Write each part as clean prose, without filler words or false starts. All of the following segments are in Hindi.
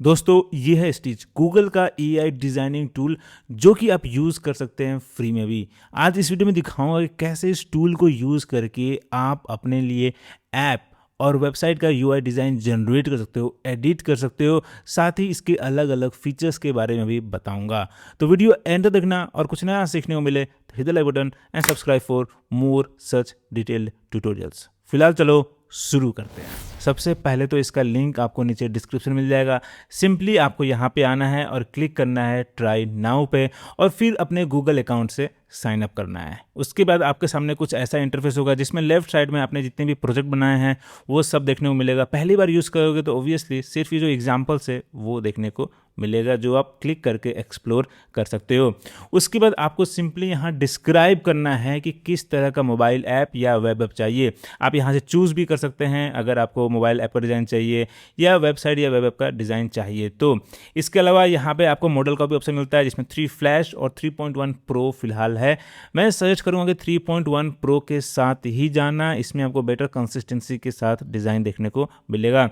दोस्तों ये है स्टिच, गूगल का एआई डिजाइनिंग टूल जो कि आप यूज़ कर सकते हैं फ्री में भी। आज इस वीडियो में दिखाऊंगा कि कैसे इस टूल को यूज़ करके आप अपने लिए ऐप और वेबसाइट का यूआई डिज़ाइन जनरेट कर सकते हो, एडिट कर सकते हो, साथ ही इसके अलग अलग फीचर्स के बारे में भी बताऊंगा। तो वीडियो एंड तक देखना और कुछ नया सीखने को मिले तो hit the like button and subscribe for more such detailed tutorials. फिलहाल चलो शुरू करते हैं। सबसे पहले तो इसका लिंक आपको नीचे डिस्क्रिप्शन मिल जाएगा। सिंपली आपको यहाँ पे आना है और क्लिक करना है ट्राई नाउ पे और फिर अपने गूगल अकाउंट से साइन अप करना है। उसके बाद आपके सामने कुछ ऐसा इंटरफेस होगा जिसमें लेफ्ट साइड में आपने जितने भी प्रोजेक्ट बनाए हैं वो सब देखने को मिलेगा। पहली बार यूज़ करोगे तो ऑब्वियसली सिर्फ ये जो एग्जाम्पल्स है वो देखने को मिलेगा जो आप क्लिक करके एक्सप्लोर कर सकते हो। उसके बाद आपको सिंपली यहाँ डिस्क्राइब करना है कि किस तरह का मोबाइल ऐप या वेब ऐप चाहिए। आप यहाँ से चूज़ भी कर सकते हैं अगर आपको मोबाइल ऐप का डिज़ाइन चाहिए या वेबसाइट या वेब ऐप का डिज़ाइन चाहिए तो। इसके अलावा यहाँ पे आपको मॉडल का भी ऑप्शन मिलता है जिसमें 3 फ्लैश और 3.1 प्रो फिलहाल है। मैं सजेस्ट करूँगा कि 3.1 प्रो के साथ ही जाना, इसमें आपको बेटर कंसिस्टेंसी के साथ डिज़ाइन देखने को मिलेगा।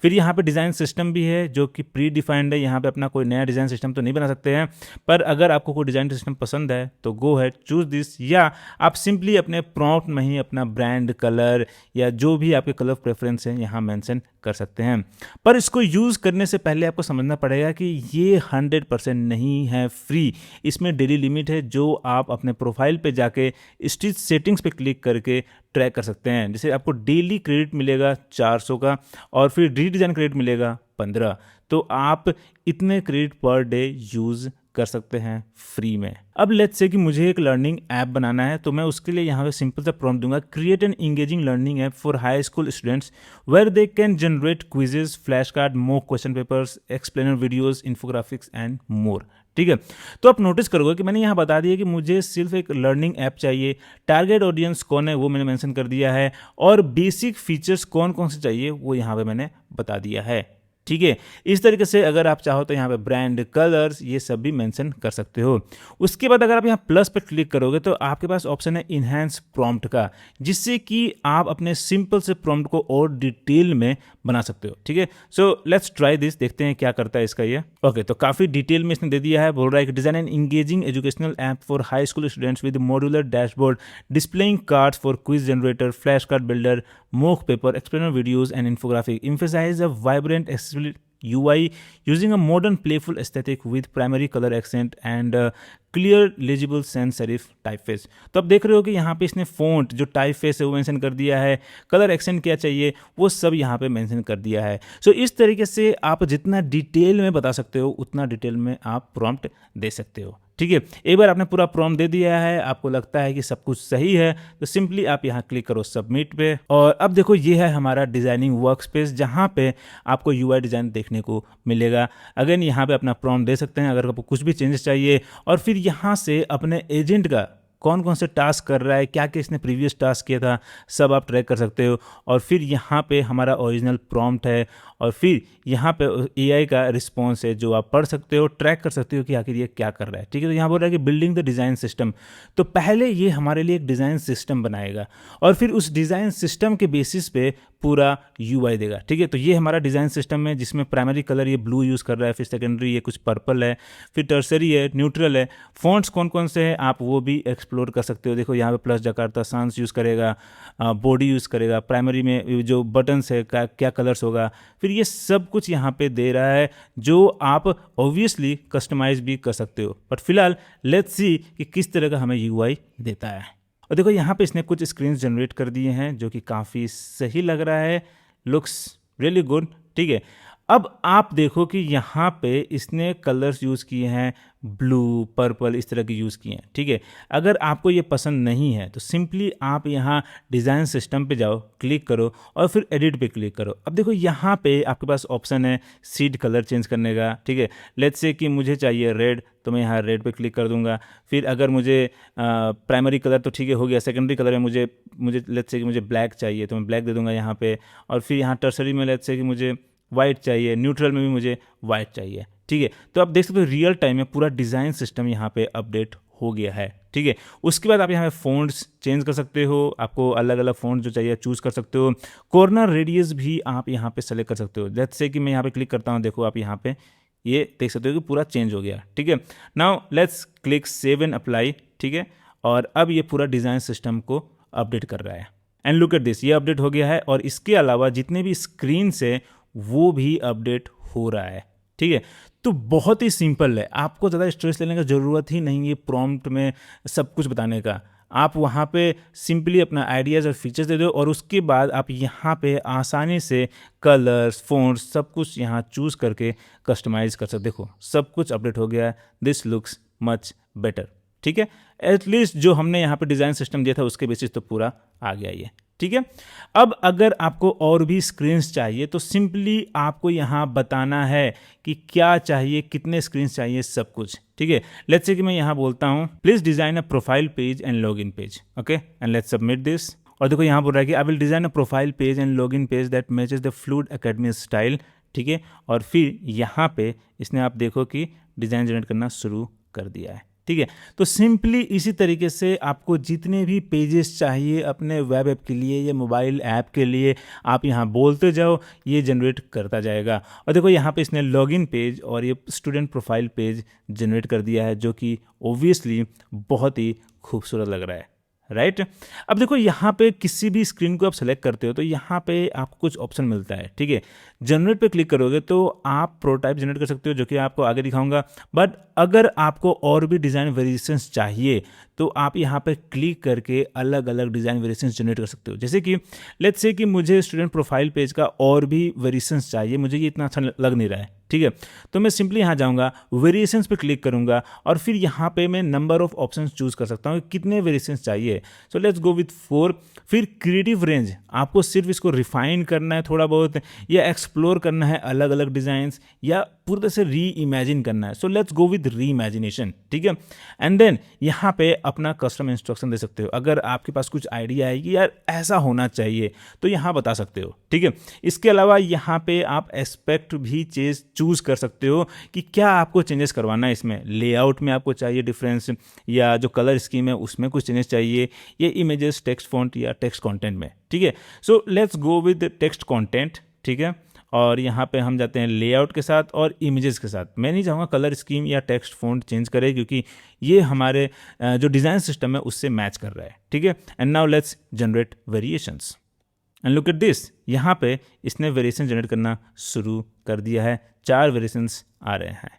फिर यहाँ पे डिज़ाइन सिस्टम भी है जो कि प्री डिफाइंड है। यहाँ पे अपना कोई नया डिज़ाइन सिस्टम तो नहीं बना सकते हैं, पर अगर आपको कोई डिज़ाइन सिस्टम पसंद है तो गो है चूज दिस, या आप सिंपली अपने प्रॉम्प्ट में ही अपना ब्रांड, कलर या जो भी आपके कलर प्रेफरेंस है यहाँ मेंशन कर सकते हैं। पर इसको यूज़ करने से पहले आपको समझना पड़ेगा कि ये 100% नहीं है फ्री। इसमें डेली लिमिट है जो आप अपने प्रोफाइल पे जाके स्टिच सेटिंग्स पे क्लिक करके ट्रैक कर सकते हैं। जैसे आपको डेली क्रेडिट मिलेगा 400 का और फिर रीडिज़ाइन क्रेडिट मिलेगा 15। तो आप इतने क्रेडिट पर डे यूज़ कर सकते हैं फ्री में। अब लेट्स से कि मुझे एक लर्निंग ऐप बनाना है तो मैं उसके लिए यहाँ पे सिंपल सा प्रॉम्प्ट दूंगा, create an engaging learning app for high school students where they can generate quizzes, flash card, mock question papers, explainer videos, infographics and more. ठीक है, तो आप नोटिस करोगे कि मैंने यहाँ बता दिया कि मुझे सिर्फ एक लर्निंग ऐप चाहिए। टारगेट ऑडियंस कौन है वो मैंने मेंशन कर दिया है और बेसिक फीचर्स कौन कौन से चाहिए वो यहाँ पे मैंने बता दिया है। ठीक है, इस तरीके से अगर आप चाहो तो यहाँ पे ब्रांड, कलर्स ये सब भी मेंशन कर सकते हो। उसके बाद अगर आप यहाँ प्लस पे क्लिक करोगे तो आपके पास ऑप्शन है इनहैंस प्रॉम्प्ट का, जिससे कि आप अपने सिंपल से प्रॉम्प्ट को और डिटेल में बना सकते हो। ठीक है, सो लेट्स ट्राई दिस, देखते हैं क्या करता है इसका ये। ओके, तो काफ़ी डिटेल में इसने दे दिया है। बोल रहा है कि design N engaging educational app for high school students with modular dashboard, displaying cards for quiz generator, flash card builder, mock paper, explainer videos and infographic. Emphasize a vibrant, accessible UI using a modern, playful aesthetic with primary color accent and clear legible sans serif typeface. तो अब देख रहे हो कि यहाँ पे इसने फ़ॉन्ट जो टाइपफेस है वो मेंशन कर दिया है, कलर एक्सेंट क्या चाहिए वो सब यहाँ पे मेंशन कर दिया है। सो इस तरीके से आप जितना डिटेल में बता सकते हो उतना डिटेल में आप प्रॉम्प्ट दे सकते हो। ठीक है, एक बार आपने पूरा प्रॉम्प्ट दे दिया है, आपको लगता है कि सब कुछ सही है तो सिंपली आप यहाँ क्लिक करो सबमिट पे। और अब देखो ये है हमारा डिज़ाइनिंग वर्कस्पेस जहाँ पे आपको यूआई डिज़ाइन देखने को मिलेगा। अगेन यहाँ पे अपना प्रॉम्प्ट दे सकते हैं अगर आपको कुछ भी चेंजेस चाहिए, और फिर यहाँ से अपने एजेंट का कौन कौन से टास्क कर रहा है, क्या क्या इसने प्रीवियस टास्क किया था, सब आप ट्रैक कर सकते हो। और फिर यहाँ पे हमारा ओरिजिनल प्रॉम्प्ट है और फिर यहाँ पे एआई का रिस्पॉन्स है जो आप पढ़ सकते हो, ट्रैक कर सकते हो कि आखिर ये क्या कर रहा है। ठीक है, तो यहाँ बोल रहा है कि बिल्डिंग द डिज़ाइन सिस्टम। तो पहले ये हमारे लिए एक डिज़ाइन सिस्टम बनाएगा और फिर उस डिज़ाइन सिस्टम के बेसिस पे पूरा यूआई देगा। ठीक है, तो ये हमारा डिज़ाइन सिस्टम है जिसमें प्राइमरी कलर ये ब्लू यूज़ कर रहा है, फिर सेकेंडरी ये कुछ पर्पल है, फिर टर्सरी है, न्यूट्रल है। फॉन्ट्स कौन कौन से हैं आप वो भी एक्सप्लोर कर सकते हो। देखो यहाँ पे प्लस जकार्ता सांस यूज़ करेगा, बॉडी यूज़ करेगा, प्राइमरी में जो बटन्स है क्या कलर्स होगा, फिर ये सब कुछ यहाँ पे दे रहा है जो आप ऑब्वियसली कस्टमाइज भी कर सकते हो। बट फिलहाल लेट्स सी कि किस तरह का हमें यूआई देता है। और देखो यहाँ पे इसने कुछ स्क्रीन जनरेट कर दिए हैं जो कि काफ़ी सही लग रहा है, लुक्स रियली गुड। ठीक है, अब आप देखो कि यहाँ पे इसने कलर्स यूज़ किए हैं, ब्लू, पर्पल इस तरह के यूज़ किए हैं। ठीक है, अगर आपको ये पसंद नहीं है तो सिंपली आप यहाँ डिज़ाइन सिस्टम पे जाओ, क्लिक करो और फिर एडिट पे क्लिक करो। अब देखो यहाँ पे आपके पास ऑप्शन है सीड कलर चेंज करने का। ठीक है, लेट्स से कि मुझे चाहिए रेड तो मैं यहाँ रेड पे क्लिक कर दूंगा। फिर अगर मुझे प्राइमरी कलर तो ठीक है हो गया, सेकेंडरी कलर में मुझे लेट्स से कि मुझे ब्लैक चाहिए तो मैं ब्लैक दे दूंगा यहाँ पे। और फिर यहाँ टर्सरी में लेट्स से कि मुझे वाइट चाहिए, न्यूट्रल में भी मुझे वाइट चाहिए। ठीक है, तो आप देख सकते हो रियल टाइम में पूरा डिज़ाइन सिस्टम यहाँ पे अपडेट हो गया है। ठीक है, उसके बाद आप यहाँ पे फ़ॉन्ट्स चेंज कर सकते हो, आपको अलग अलग फ़ॉन्ट जो चाहिए चूज़ कर सकते हो। कॉर्नर रेडियस भी आप यहाँ पे सेलेक्ट कर सकते हो। लेट्स से कि मैं यहाँ पे क्लिक करता हूँ, देखो आप यहाँ पे ये देख सकते हो कि पूरा चेंज हो गया। ठीक है, now let's click save and apply. ठीक है, और अब ये पूरा डिज़ाइन सिस्टम को अपडेट कर रहा है। एंड लुक एट दिस, ये अपडेट हो गया है और इसके अलावा जितने भी स्क्रीन है वो भी अपडेट हो रहा है। ठीक है, तो बहुत ही सिंपल है, आपको ज़्यादा स्ट्रेस लेने का ज़रूरत ही नहीं है प्रॉम्प्ट में सब कुछ बताने का। आप वहाँ पे सिंपली अपना आइडियाज़ और फीचर्स दे दो और उसके बाद आप यहाँ पे आसानी से कलर्स, फ़ॉन्ट्स सब कुछ यहाँ चूज़ करके कस्टमाइज़ कर सकते। देखो सब कुछ अपडेट हो गया है, दिस लुक्स मच बेटर। ठीक है, एटलीस्ट जो हमने यहाँ पे डिज़ाइन सिस्टम दिया था उसके बेसिस तो पूरा आ गया ये। ठीक है, अब अगर आपको और भी स्क्रीन्स चाहिए तो सिंपली आपको यहाँ बताना है कि क्या चाहिए, कितने स्क्रीन्स चाहिए, सब कुछ। ठीक है, लेट्स से कि मैं यहाँ बोलता हूँ please design a profile page and log in page. Okay, and let's submit this. और देखो यहाँ बोल रहा है कि I will design a profile page and log in page that matches the fluid academy style. ठीक है, और फिर यहाँ पे इसने आप देखो कि डिज़ाइन जनरेट करना शुरू कर दिया है। ठीक है, तो सिंपली इसी तरीके से आपको जितने भी पेजेस चाहिए अपने वेब ऐप के लिए या मोबाइल ऐप के लिए आप यहाँ बोलते जाओ, ये जनरेट करता जाएगा। और देखो यहाँ पे इसने लॉगिन पेज और ये स्टूडेंट प्रोफाइल पेज जनरेट कर दिया है, जो कि ओब्वियसली बहुत ही खूबसूरत लग रहा है, राइट। अब देखो यहाँ पे किसी भी स्क्रीन को आप सेलेक्ट करते हो तो यहाँ पे आपको कुछ ऑप्शन मिलता है। ठीक है, जनरेट पे क्लिक करोगे तो आप प्रोटोटाइप जनरेट कर सकते हो, जो कि आपको आगे दिखाऊंगा। बट अगर आपको और भी डिज़ाइन वेरिएशंस चाहिए तो आप यहाँ पे क्लिक करके अलग अलग डिज़ाइन वेरिएशंस जनरेट कर सकते हो। जैसे कि लेट्स से कि मुझे स्टूडेंट प्रोफाइल पेज का और भी वेरिएशंस चाहिए, मुझे ये इतना अच्छा लग नहीं रहा है। ठीक है, तो मैं सिंपली यहाँ जाऊँगा, वेरिएशंस पे क्लिक करूँगा और फिर यहाँ पे मैं नंबर ऑफ ऑप्शंस चूज़ कर सकता हूँ कितने वेरिएशंस चाहिए। So let's go with 4। फिर क्रिएटिव रेंज, आपको सिर्फ इसको रिफाइन करना है थोड़ा बहुत, या एक्सप्लोर करना है अलग अलग डिज़ाइंस, या पूरी तरह से री इमेजिन करना है। सो लेट्स गो विद री इमेजिनेशन। ठीक है, एंड देन यहाँ पे अपना कस्टम इंस्ट्रक्शन दे सकते हो। अगर आपके पास कुछ आइडिया है कि यार ऐसा होना चाहिए तो यहाँ बता सकते हो। ठीक है, इसके अलावा यहाँ पे आप एस्पेक्ट भी चूज़ कर सकते हो कि क्या आपको चेंजेस करवाना है इसमें। लेआउट में आपको चाहिए डिफरेंस, या जो कलर स्कीम है उसमें कुछ चेंजेस चाहिए, या इमेजेस, टेक्स्ट फॉन्ट या टेक्स्ट कंटेंट में। ठीक है, so let's go with text content. ठीक है, और यहाँ पे हम जाते हैं लेआउट के साथ और इमेजेस के साथ। मैं नहीं चाहूँगा कलर स्कीम या टेक्स्ट फॉन्ट चेंज करे, क्योंकि ये हमारे जो डिज़ाइन सिस्टम है उससे मैच कर रहा है। ठीक है, and now let's generate variations and look at this. यहाँ पे इसने वेरिएशन जनरेट करना शुरू कर दिया है, 4 वेरिएशंस आ रहे हैं।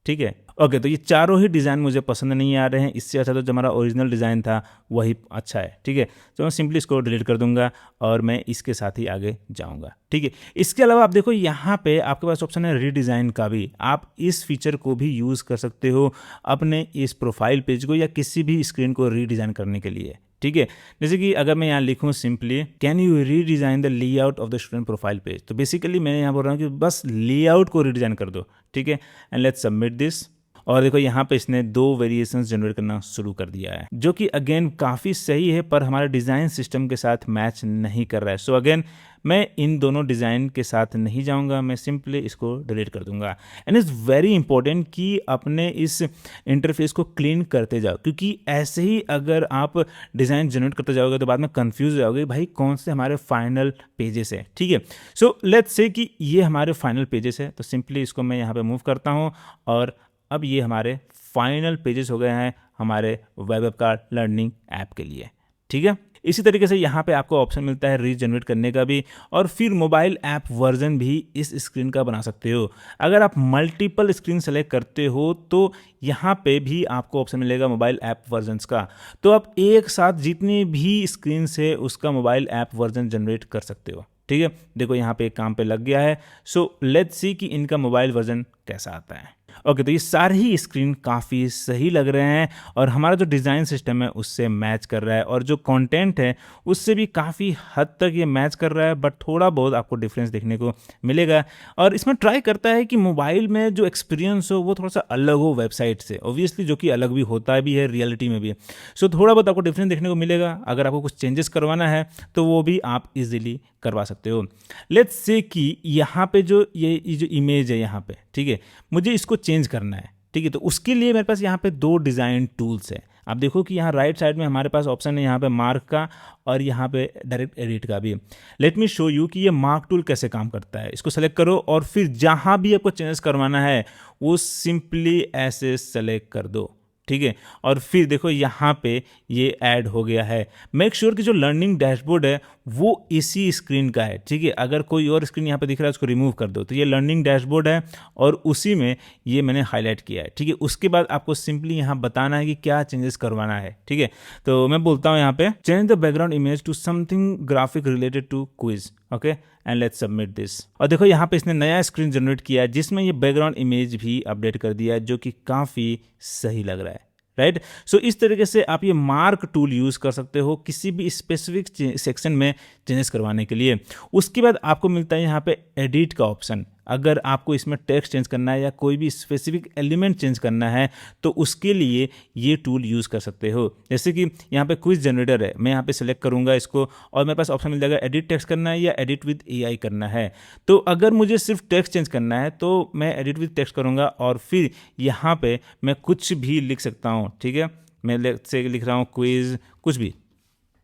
ठीक है, ओके, तो ये चारों ही डिज़ाइन मुझे पसंद नहीं आ रहे हैं, इससे अच्छा तो जो हमारा ओरिजिनल डिज़ाइन था वही अच्छा है। ठीक है, तो मैं सिंपली इसको डिलीट कर दूंगा और मैं इसके साथ ही आगे जाऊंगा। ठीक है, इसके अलावा आप देखो यहाँ पे आपके पास ऑप्शन है रीडिज़ाइन का भी। आप इस फीचर को भी यूज़ कर सकते हो अपने इस प्रोफाइल पेज को या किसी भी स्क्रीन को रीडिज़ाइन करने के लिए। ठीक है, जैसे कि अगर मैं यहाँ लिखूँ simply can you redesign the layout of the student profile page, तो बेसिकली मैं यहाँ बोल रहा हूँ कि बस लेआउट को रीडिज़ाइन कर दो। ठीक है, एंड लेट्स सबमिट दिस। और देखो यहाँ पे इसने 2 वेरिएशंस जनरेट करना शुरू कर दिया है, जो कि अगेन काफ़ी सही है, पर हमारे डिज़ाइन सिस्टम के साथ मैच नहीं कर रहा है। सो अगेन मैं इन दोनों डिज़ाइन के साथ नहीं जाऊंगा, मैं सिंपली इसको डिलीट कर दूंगा। एंड इज़ वेरी इंपॉर्टेंट कि अपने इस इंटरफेस को क्लीन करते जाओ, क्योंकि ऐसे ही अगर आप डिज़ाइन जनरेट करते जाओगे तो बाद में कंफ्यूज हो जाओगे भाई कौन से हमारे फाइनल पेजेस है। ठीक है, सो लेट्स से कि ये हमारे फाइनल पेजेस है, तो सिंपली इसको मैं यहाँ पे मूव करता हूँ और अब ये हमारे फाइनल पेजेस हो गए हैं हमारे वेब ऐप का लर्निंग ऐप के लिए। ठीक है, इसी तरीके से यहाँ पे आपको ऑप्शन मिलता है रीजनरेट करने का भी, और फिर मोबाइल ऐप वर्जन भी इस स्क्रीन का बना सकते हो। अगर आप मल्टीपल स्क्रीन सेलेक्ट करते हो तो यहाँ पे भी आपको ऑप्शन मिलेगा मोबाइल ऐप वर्जन्स का, तो आप एक साथ जितनी भी स्क्रीन से उसका मोबाइल ऐप वर्जन जनरेट कर सकते हो। ठीक है, देखो यहाँ पे एक काम पे लग गया है। सो लेट्स सी कि इनका मोबाइल वर्जन कैसा आता है। ओके, तो ये सारे ही स्क्रीन काफ़ी सही लग रहे हैं और हमारा जो डिज़ाइन सिस्टम है उससे मैच कर रहा है, और जो कंटेंट है उससे भी काफ़ी हद तक ये मैच कर रहा है, बट थोड़ा बहुत आपको डिफरेंस देखने को मिलेगा। और इसमें ट्राई करता है कि मोबाइल में जो एक्सपीरियंस हो वो थोड़ा सा अलग हो वेबसाइट से, ऑब्वियसली, जो कि अलग भी होता भी है रियलिटी में भी। सो थोड़ा बहुत आपको डिफरेंस देखने को मिलेगा। अगर आपको कुछ चेंजेस करवाना है तो वो भी आप इजीली करवा सकते हो। लेट्स से कि यहाँ पे जो ये जो इमेज है यहाँ पे, ठीक है, मुझे इसको चेंज करना है। ठीक है, तो उसके लिए मेरे पास यहाँ पे 2 डिज़ाइन टूल्स हैं। आप देखो कि यहाँ राइट साइड में हमारे पास ऑप्शन है यहाँ पे मार्क का और यहाँ पे डायरेक्ट एडिट का भी। लेट मी शो यू कि ये मार्क टूल कैसे काम करता है। इसको सेलेक्ट करो और फिर जहाँ भी आपको चेंजेस करवाना है वो सिंपली ऐसे सेलेक्ट कर दो, ठीक है। और फिर देखो यहाँ पे ये ऐड हो गया है। मेक श्योर कि जो लर्निंग डैशबोर्ड है वो इसी स्क्रीन का है, ठीक है। अगर कोई और स्क्रीन यहाँ पे दिख रहा है उसको रिमूव कर दो। तो ये लर्निंग डैशबोर्ड है और उसी में ये मैंने हाईलाइट किया है, ठीक है। उसके बाद आपको सिंपली यहाँ बताना है कि क्या चेंजेस करवाना है, ठीक है। तो मैं बोलता हूँ यहाँ पे change the background image to something graphic related to quiz, okay, and let's submit this. और देखो यहाँ पे इसने नया स्क्रीन जनरेट किया है जिसमें ये बैकग्राउंड इमेज भी अपडेट कर दिया है, जो कि काफ़ी सही लग रहा है, राइट। सो इस तरीके से आप ये मार्क टूल यूज़ कर सकते हो किसी भी स्पेसिफिक सेक्शन में चेंजेस करवाने के लिए। उसके बाद आपको मिलता है यहाँ पे एडिट का ऑप्शन। अगर आपको इसमें टेक्स्ट चेंज करना है या कोई भी स्पेसिफिक एलिमेंट चेंज करना है तो उसके लिए ये टूल यूज़ कर सकते हो। जैसे कि यहाँ पे क्विज जनरेटर है, मैं यहाँ पे सेलेक्ट करूँगा इसको और मेरे पास ऑप्शन मिल जाएगा एडिट टेक्स्ट करना है या एडिट विद एआई करना है। तो अगर मुझे सिर्फ टेक्स्ट चेंज करना है तो मैं एडिट विद टेक्स्ट करूँगा और फिर यहाँ पे मैं कुछ भी लिख सकता हूँ, ठीक है। मैं से लिख रहा हूँ क्विज, कुछ भी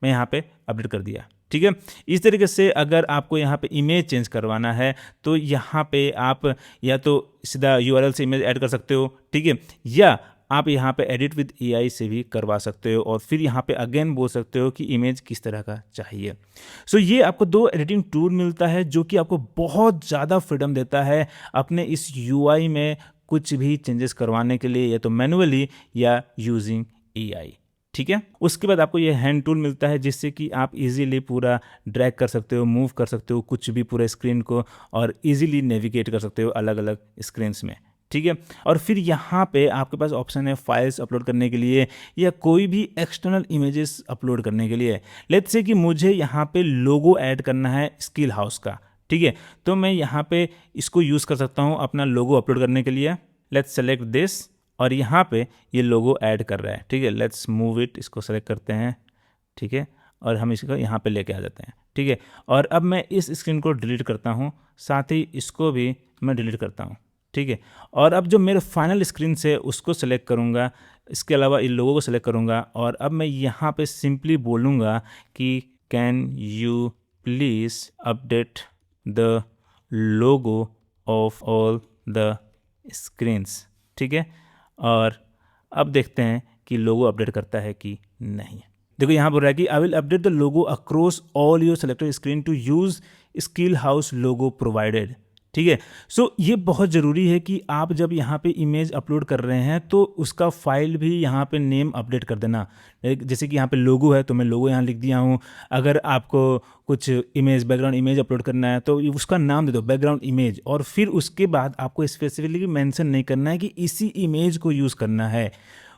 मैं यहाँ पे अपडेट कर दिया, ठीक है। इस तरीके से अगर आपको यहाँ पे इमेज चेंज करवाना है तो यहाँ पे आप या तो सीधा यूआरएल से इमेज ऐड कर सकते हो, ठीक है, या आप यहाँ पे एडिट विद एआई से भी करवा सकते हो और फिर यहाँ पे अगेन बोल सकते हो कि इमेज किस तरह का चाहिए। सो ये आपको 2 एडिटिंग टूल मिलता है जो कि आपको बहुत ज़्यादा फ्रीडम देता है अपने इस यूआई में कुछ भी चेंजेस करवाने के लिए, या तो मैनुअली या यूजिंग एआई, ठीक है। उसके बाद आपको ये हैंड टूल मिलता है जिससे कि आप इजीली पूरा ड्रैग कर सकते हो, मूव कर सकते हो कुछ भी पूरे स्क्रीन को और इजीली नेविगेट कर सकते हो अलग अलग स्क्रीन्स में, ठीक है। और फिर यहाँ पे आपके पास ऑप्शन है फाइल्स अपलोड करने के लिए या कोई भी एक्सटर्नल इमेजेस अपलोड करने के लिए। लेट्स से कि मुझे यहाँ पे लोगो ऐड करना है स्किल हाउस का, ठीक है, तो मैं यहाँ पे इसको यूज़ कर सकता हूँ अपना लोगो अपलोड करने के लिए। लेट्स सेलेक्ट दिस और यहाँ पे ये लोगो ऐड कर रहा है, ठीक है। लेट्स मूव इट, इसको सेलेक्ट करते हैं, ठीक है, और हम इसको यहाँ पे लेके आ जाते हैं, ठीक है। और अब मैं इस स्क्रीन को डिलीट करता हूँ, साथ ही इसको भी मैं डिलीट करता हूँ, ठीक है। और अब जो मेरे फाइनल स्क्रीन से उसको सेलेक्ट करूँगा, इसके अलावा इन लोगों को सेलेक्ट करूँगा और अब मैं यहाँ पे सिंपली बोलूँगा कि can you please update the logo of all the screens, ठीक है। और अब देखते हैं कि लोगो अपडेट करता है कि नहीं। देखो यहाँ बोल रहा है कि I will update the logo across all your selected screen to use skill house logo provided, ठीक है। सो ये बहुत ज़रूरी है कि आप जब यहाँ पे इमेज अपलोड कर रहे हैं तो उसका फाइल भी यहाँ पे नेम अपडेट कर देना। जैसे कि यहाँ पे लोगो है तो मैं लोगो यहाँ लिख दिया हूँ। अगर आपको कुछ इमेज बैकग्राउंड इमेज अपलोड करना है तो उसका नाम दे दो बैकग्राउंड इमेज, और फिर उसके बाद आपको स्पेसिफिकली मेंशन नहीं करना है कि इसी इमेज को यूज़ करना है।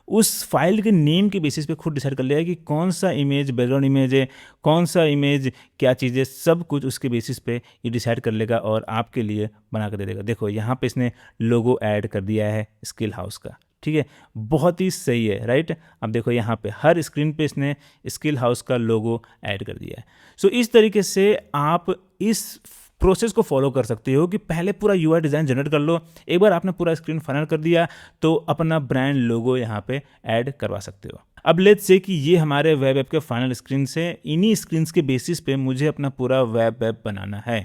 उस फाइल के नेम के बेसिस पे खुद डिसाइड कर लिया है कि कौन सा इमेज बैकग्राउंड इमेज है, कौन सा इमेज क्या चीज़ है, सब कुछ उसके बेसिस पे ये डिसाइड कर लेगा और आपके लिए बना कर दे देगा। देखो यहाँ पे इसने लोगो ऐड कर दिया है स्किल हाउस का, ठीक है, बहुत ही सही है, राइट। अब देखो यहाँ पे हर स्क्रीन पे इसने स्किल हाउस का लोगो ऐड कर दिया है। सो इस तरीके से आप इस प्रोसेस को फॉलो कर सकते हो कि पहले पूरा यूआई डिज़ाइन जनरेट कर लो, एक बार आपने पूरा स्क्रीन फाइनल कर दिया तो अपना ब्रांड लोगो यहाँ पे ऐड करवा सकते हो। अब लेट्स से कि ये हमारे वेब ऐप के फाइनल स्क्रीन से, इन्हीं स्क्रीन्स के बेसिस पे मुझे अपना पूरा वेब ऐप बनाना है।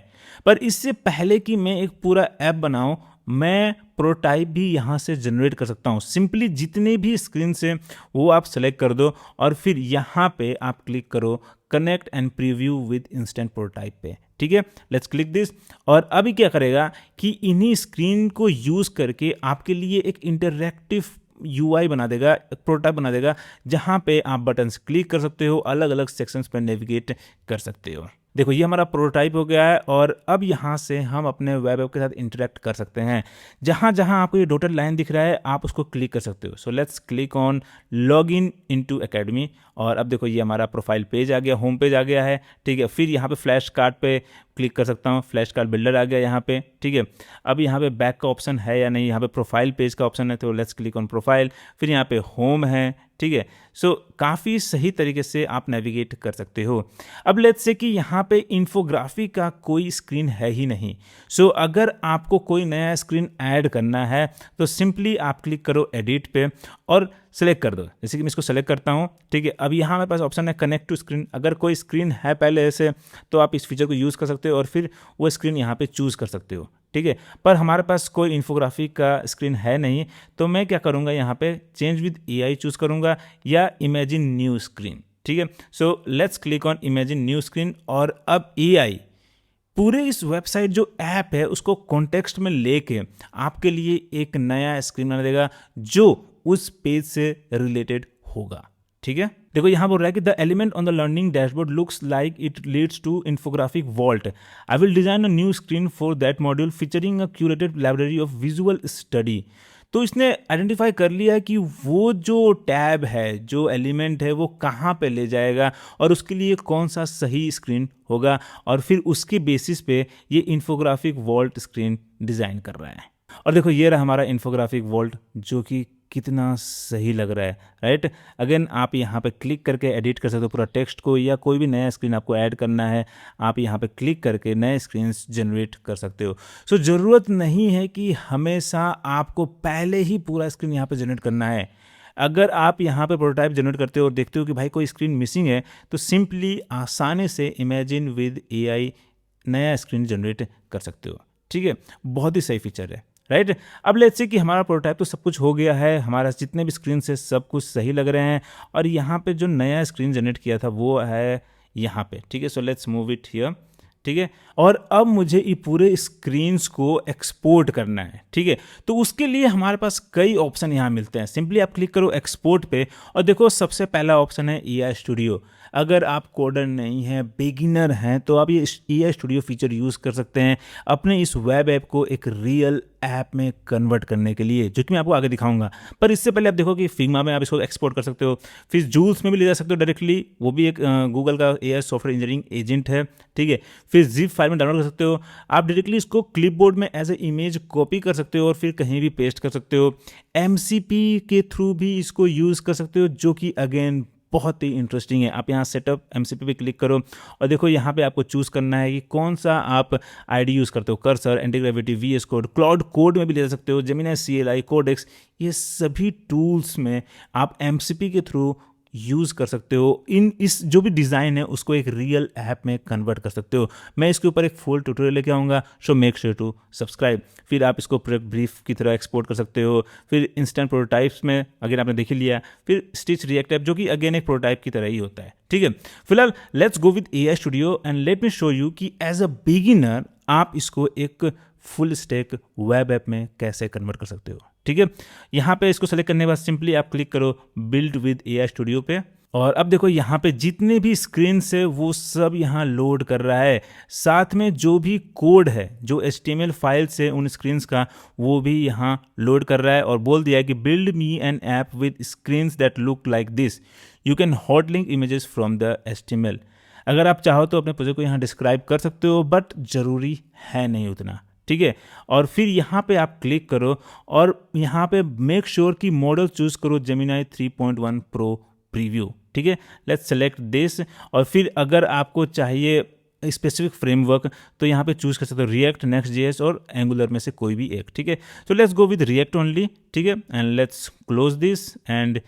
पर इससे पहले कि मैं एक पूरा ऐप बनाऊँ, मैं प्रोटोटाइप भी यहाँ से जनरेट कर सकता हूँ। सिंपली जितने भी स्क्रीन से वो आप सेलेक्ट कर दो और फिर यहाँ पे आप क्लिक करो connect and preview with instant prototype पे, ठीक है। लेट्स क्लिक दिस और अभी क्या करेगा कि इन्हीं स्क्रीन को यूज़ करके आपके लिए एक इंटरैक्टिव यूआई बना देगा, एक प्रोटोटाइप बना देगा जहाँ पे आप बटन्स क्लिक कर सकते हो, अलग अलग सेक्शंस पर नेविगेट कर सकते हो। देखो ये हमारा प्रोटोटाइप हो गया है और अब यहाँ से हम अपने वेब ऐप के साथ इंटरेक्ट कर सकते हैं। जहाँ जहाँ आपको ये डॉटेड लाइन दिख रहा है आप उसको क्लिक कर सकते हो। So let's click on log in into academy और अब देखो ये हमारा प्रोफाइल पेज आ गया, होम पेज आ गया है, ठीक है। फिर यहाँ पे फ्लैश कार्ड पे क्लिक कर सकता हूँ, फ्लैश कार्ड बिल्डर आ गया यहाँ पे, ठीक है। अब यहाँ पे बैक का ऑप्शन है या नहीं, यहाँ पे प्रोफाइल पेज का ऑप्शन है तो लेट्स क्लिक ऑन प्रोफाइल, फिर यहाँ पे होम है, ठीक है। सो काफ़ी सही तरीके से आप नेविगेट कर सकते हो। अब लेट्स से कि यहाँ पे इन्फोग्राफी का कोई स्क्रीन है ही नहीं। सो अगर आपको कोई नया स्क्रीन ऐड करना है तो सिंपली आप क्लिक करो एडिट पे और सेलेक्ट कर दो। जैसे कि मैं इसको सेलेक्ट करता हूँ, ठीक है। अब यहाँ मेरे पास ऑप्शन है कनेक्ट टू स्क्रीन। अगर कोई स्क्रीन है पहले ऐसे तो आप इस फीचर को यूज़ कर सकते हो और फिर वो स्क्रीन यहाँ पे चूज़ कर सकते हो, ठीक है। पर हमारे पास कोई इन्फोग्राफिक का स्क्रीन है नहीं, तो मैं क्या करूँगा, यहाँ पे चेंज विद एआई चूज़ करूँगा या इमेजिन न्यू स्क्रीन, ठीक है। So let's click on imagine new screen. और अब एआई पूरे इस वेबसाइट जो ऐप है उसको कॉन्टेक्स्ट में लेके आपके लिए एक नया स्क्रीन बना देगा जो उस पेज से रिलेटेड होगा, ठीक है। देखो यहाँ बोल रहा है कि the element on the learning dashboard looks like it leads to infographic vault. I will design a new screen for that module featuring a curated library of visual study. तो इसने आइडेंटिफाई कर लिया कि वो जो टैब है, जो एलिमेंट है, वो कहाँ पे ले जाएगा और उसके लिए कौन सा सही स्क्रीन होगा, और फिर उसके बेसिस पे ये इन्फोग्राफिक वॉल्ट स्क्रीन डिज़ाइन कर रहा है। और देखो ये रहा हमारा इन्फोग्राफिक वॉल्ट, जो कि कितना सही लग रहा है, राइट। अगेन आप यहाँ पे क्लिक करके एडिट कर सकते हो पूरा टेक्स्ट को, या कोई भी नया स्क्रीन आपको ऐड करना है आप यहाँ पे क्लिक करके नए स्क्रीन्स जनरेट कर सकते हो। सो ज़रूरत नहीं है कि हमेशा आपको पहले ही पूरा स्क्रीन यहाँ पे जनरेट करना है। अगर आप यहाँ पे प्रोटोटाइप जनरेट करते हो और देखते हो कि भाई कोई स्क्रीन मिसिंग है, तो सिंपली आसानी से इमेजिन विद एआई नया स्क्रीन जनरेट कर सकते हो, ठीक है। बहुत ही सही फीचर है, राइट। अब लेट्स से कि हमारा प्रोटोटाइप तो सब कुछ हो गया है, हमारा जितने भी स्क्रीन से सब कुछ सही लग रहे हैं, और यहाँ पे जो नया स्क्रीन जनरेट किया था वो है यहाँ पे, ठीक है। So let's move it here, ठीक है। और अब मुझे ये पूरे स्क्रीन्स को एक्सपोर्ट करना है, ठीक है। तो उसके लिए हमारे पास कई ऑप्शन यहाँ मिलते हैं। सिंपली आप क्लिक करो एक्सपोर्ट पे और देखो सबसे पहला ऑप्शन है एआई स्टूडियो। अगर आप कोडर नहीं हैं, बिगिनर हैं, तो आप ये एआई स्टूडियो फीचर यूज़ कर सकते हैं अपने इस वेब ऐप को एक रियल ऐप में कन्वर्ट करने के लिए, जो कि मैं आपको आगे दिखाऊंगा। पर इससे पहले आप देखो कि फिग्मा में आप इसको एक्सपोर्ट कर सकते हो, फिर जूल्स में भी ले जा सकते हो डायरेक्टली, वो भी एक गूगल का एआई सॉफ्टवेयर इंजीनियरिंग एजेंट है, ठीक है। फिर जिप फाइल में डाउनलोड कर सकते हो। आप डायरेक्टली इसको क्लिपबोर्ड में एज ए इमेज कॉपी कर सकते हो और फिर कहीं भी पेस्ट कर सकते हो। एमसीपी के थ्रू भी इसको यूज़ कर सकते हो, जो कि अगेन बहुत ही इंटरेस्टिंग है। आप यहाँ सेटअप एमसीपी पे क्लिक करो और देखो यहाँ पे आपको चूज़ करना है कि कौन सा आप आईडी यूज़ करते हो, cursor, antigravity, VS code, Claude code में भी ले सकते हो, जेमिनी, सीएलआई, कोडेक्स, ये सभी टूल्स में आप एमसीपी के थ्रू यूज़ कर सकते हो। इस जो भी डिज़ाइन है उसको एक रियल ऐप में कन्वर्ट कर सकते हो। मैं इसके ऊपर एक फुल ट्यूटोरियल लेके आऊँगा, so make sure to subscribe. फिर आप इसको ब्रीफ की तरह एक्सपोर्ट कर सकते हो। फिर इंस्टेंट प्रोटोटाइप्स में अगेन आपने देख ही लिया। फिर स्टिच रिएक्ट ऐप, जो कि अगेन एक प्रोटोटाइप की तरह ही होता है, ठीक है। फिलहाल let's go with AI studio and let me show you कि एज अ बिगिनर आप इसको एक फुल स्टैक वेब ऐप में कैसे कन्वर्ट कर सकते हो, ठीक है। यहाँ पे इसको सेलेक्ट करने के बाद सिंपली आप क्लिक करो बिल्ड विद एआई स्टूडियो पे, और अब देखो यहाँ पे जितने भी स्क्रीन है वो सब यहाँ लोड कर रहा है। साथ में जो भी कोड है, जो HTML फाइल से उन स्क्रीन्स का, वो भी यहाँ लोड कर रहा है और बोल दिया है कि build me an app with screens that look like this, you can hot link images from the HTML। अगर आप चाहो तो अपने प्रोजेक्ट को यहाँ डिस्क्राइब कर सकते हो, बट ज़रूरी है नहीं उतना, ठीक है। और फिर यहाँ पे आप क्लिक करो और यहाँ पे मेक श्योर कि मॉडल चूज करो जेमिनी 3.1 प्रो प्रीव्यू, ठीक है। Let's select this. और फिर अगर आपको चाहिए स्पेसिफिक फ्रेमवर्क तो यहाँ पे चूज कर सकते हो रिएक्ट, नेक्स्ट जेएस और एंगुलर में से कोई भी एक, ठीक है। तो let's go with react only, ठीक है। And let's close this and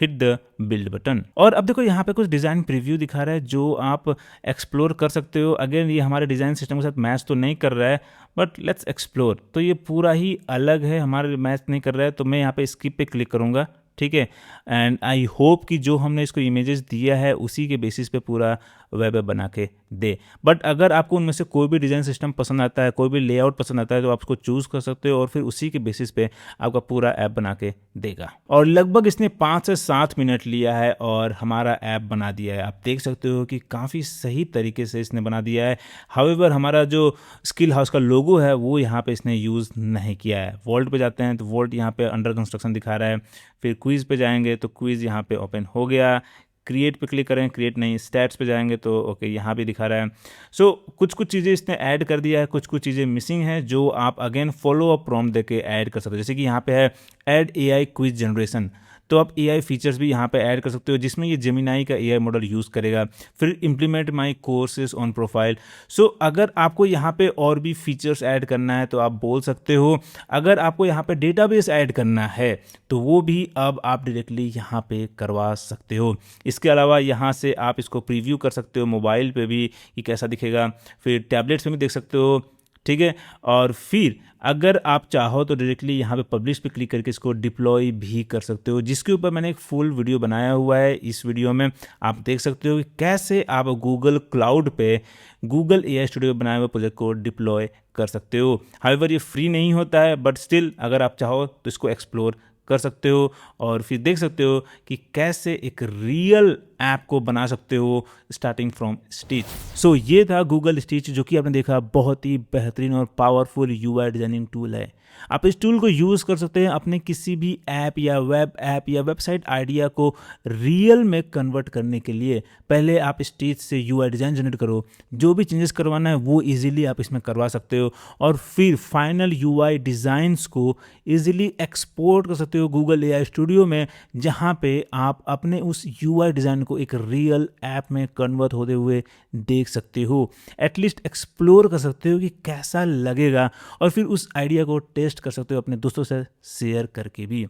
hit the build button. और अब देखो यहाँ पे कुछ डिज़ाइन प्रीव्यू दिखा रहा है जो आप एक्सप्लोर कर सकते हो। अगेन ये हमारे डिज़ाइन सिस्टम के साथ मैच तो नहीं कर रहा है, बट लेट्स एक्सप्लोर। तो ये पूरा ही अलग है, हमारे मैच नहीं कर रहा है, तो मैं यहाँ पे स्किप पे क्लिक करूँगा, ठीक है। एंड आई होप कि जो हमने इसको इमेजेस दिया है उसी के बेसिस पे पूरा वेब ऐप बना के दे। बट अगर आपको उनमें से कोई भी डिज़ाइन सिस्टम पसंद आता है, कोई भी लेआउट पसंद आता है, तो आप उसको चूज़ कर सकते हो और फिर उसी के बेसिस पे आपका पूरा ऐप बना के देगा। और लगभग इसने 5 से 7 मिनट लिया है और हमारा ऐप बना दिया है। आप देख सकते हो कि काफ़ी सही तरीके से इसने बना दिया है। हाउएवर हमारा जो स्किल हाउस का लोगो है वो यहाँ पे इसने यूज़ नहीं किया है। वॉल्ट पे जाते हैं तो वॉल्ट यहाँ पे अंडर कंस्ट्रक्शन दिखा रहा है। फिर क्विज़ पे जाएंगे तो क्विज़ यहाँ पे ओपन हो गया। क्रिएट पे क्लिक करें, क्रिएट नहीं, स्टैट्स पे जाएंगे तो ओके यहाँ भी दिखा रहा है। सो कुछ कुछ चीज़ें इसने ऐड कर दिया है, कुछ कुछ चीज़ें मिसिंग हैं जो आप अगेन फॉलो अप प्रॉम्प्ट देके ऐड कर सकते हो। जैसे कि यहाँ पे है ऐड एआई क्विज जनरेशन, तो आप AI फीचर्स भी यहाँ पे ऐड कर सकते हो, जिसमें ये जेमिनाई का AI मॉडल यूज़ करेगा। फिर implement my courses on profile. So अगर आपको यहाँ पे और भी फीचर्स ऐड करना है तो आप बोल सकते हो। अगर आपको यहाँ पे डेटाबेस ऐड करना है तो वो भी अब आप डायरेक्टली यहाँ पे करवा सकते हो। इसके अलावा यहाँ से आप इसको प्रीव्यू कर सकते हो, मोबाइल पे भी ये कैसा दिखेगा, फिर टैबलेट्स में भी देख सकते हो, ठीक है। और फिर अगर आप चाहो तो डायरेक्टली यहाँ पे पब्लिश पे क्लिक करके इसको डिप्लॉय भी कर सकते हो, जिसके ऊपर मैंने एक फुल वीडियो बनाया हुआ है। इस वीडियो में आप देख सकते हो कि कैसे आप गूगल क्लाउड पे गूगल AI स्टूडियो बनाए हुए प्रोजेक्ट को डिप्लॉय कर सकते हो। हाउएवर ये फ्री नहीं होता है, बट स्टिल अगर आप चाहो तो इसको एक्सप्लोर कर सकते हो और फिर देख सकते हो कि कैसे एक रियल ऐप को बना सकते हो स्टार्टिंग फ्रॉम स्टिच। सो ये था गूगल स्टिच, जो कि आपने देखा बहुत ही बेहतरीन और पावरफुल UI डिजाइनिंग टूल है। आप इस टूल को यूज़ कर सकते हैं अपने किसी भी ऐप या वेब ऐप या वेबसाइट आइडिया को रियल में कन्वर्ट करने के लिए। पहले आप स्टिच से UI डिज़ाइन जनरेट करो, जो भी चेंजेस करवाना है वो इजीली आप इसमें करवा सकते हो, और फिर फाइनल UI डिज़ाइंस को इजीली एक्सपोर्ट कर सकते हो गूगल AI स्टूडियो में, जहाँ पे आप अपने उस UI डिज़ाइन को एक रियल ऐप में कन्वर्ट होते हुए देख सकते हो। एटलीस्ट एक्सप्लोर कर सकते हो कि कैसा लगेगा, और फिर उस आइडिया को टेस्ट कर सकते हो अपने दोस्तों से शेयर करके भी।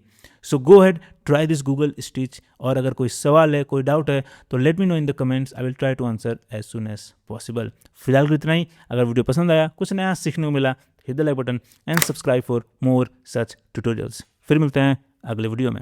So go head, try this Google stitch. और अगर कोई सवाल है, कोई डाउट है तो let me know in the comments, I will try to answer as soon as possible. फिलहाल को इतना ही। अगर वीडियो पसंद आया, कुछ नया सीखने को मिला, hit the like button and subscribe for more such tutorials. फिर मिलते हैं अगले वीडियो में।